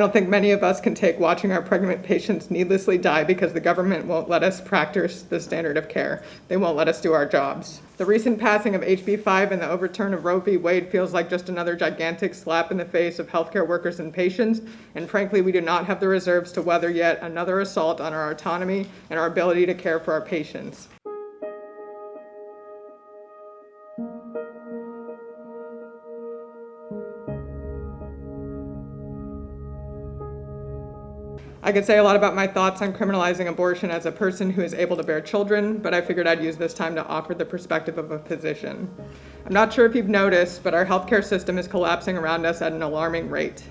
don't think many of us can take watching our pregnant patients needlessly die because the government won't let us practice the standard of care. They won't let us do our jobs. The recent passing of HB 5 and the overturn of Roe v. Wade feels like just another gigantic slap in the face of healthcare workers and patients, and frankly, we do not have the reserves to weather yet another assault on our autonomy and our ability to care for our patients. I could say a lot about my thoughts on criminalizing abortion as a person who is able to bear children, but I figured I'd use this time to offer the perspective of a physician. I'm not sure if you've noticed, but our healthcare system is collapsing around us at an alarming rate.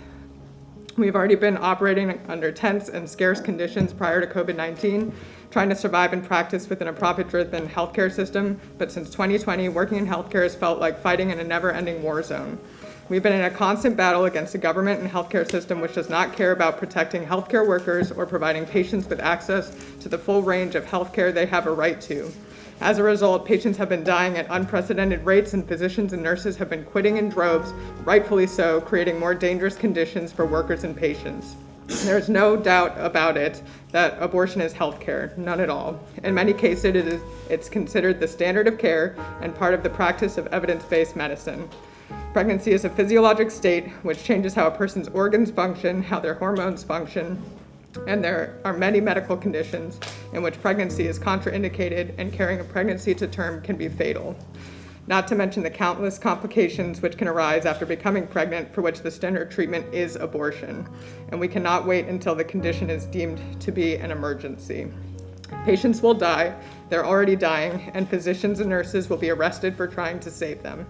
We've already been operating under tense and scarce conditions prior to COVID-19, trying to survive and practice within a profit-driven healthcare system, but since 2020, working in healthcare has felt like fighting in a never-ending war zone. We've been in a constant battle against the government and healthcare system which does not care about protecting healthcare workers or providing patients with access to the full range of healthcare they have a right to. As a result, patients have been dying at unprecedented rates and physicians and nurses have been quitting in droves, rightfully so, creating more dangerous conditions for workers and patients. There's no doubt about it that abortion is healthcare, none at all. In many cases, it's considered the standard of care and part of the practice of evidence-based medicine. Pregnancy is a physiologic state which changes how a person's organs function, how their hormones function, and there are many medical conditions in which pregnancy is contraindicated and carrying a pregnancy to term can be fatal. Not to mention the countless complications which can arise after becoming pregnant, for which the standard treatment is abortion. And we cannot wait until the condition is deemed to be an emergency. Patients will die, they're already dying, and physicians and nurses will be arrested for trying to save them.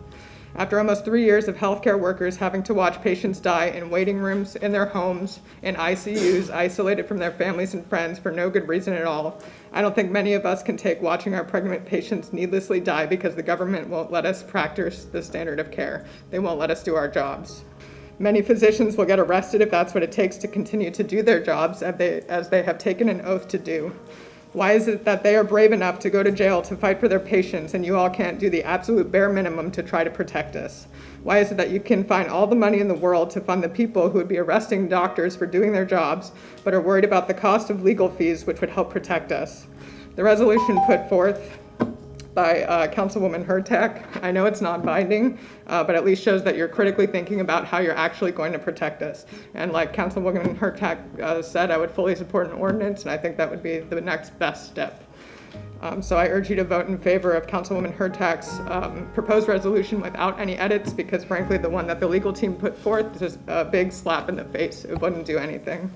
After almost 3 years of healthcare workers having to watch patients die in waiting rooms, in their homes, in ICUs, isolated from their families and friends for no good reason at all, I don't think many of us can take watching our pregnant patients needlessly die because the government won't let us practice the standard of care. They won't let us do our jobs. Many physicians will get arrested if that's what it takes to continue to do their jobs as they have taken an oath to do. Why is it that they are brave enough to go to jail to fight for their patients and you all can't do the absolute bare minimum to try to protect us? Why is it that you can find all the money in the world to fund the people who would be arresting doctors for doing their jobs, but are worried about the cost of legal fees which would help protect us? The resolution put forth by Councilwoman Hurtak, I know it's non-binding, but at least shows that you're critically thinking about how you're actually going to protect us. And like Councilwoman Hurtak said, I would fully support an ordinance, and I think that would be the next best step. So I urge you to vote in favor of Councilwoman Hurtak's proposed resolution without any edits, because frankly, the one that the legal team put forth is just a big slap in the face. It wouldn't do anything.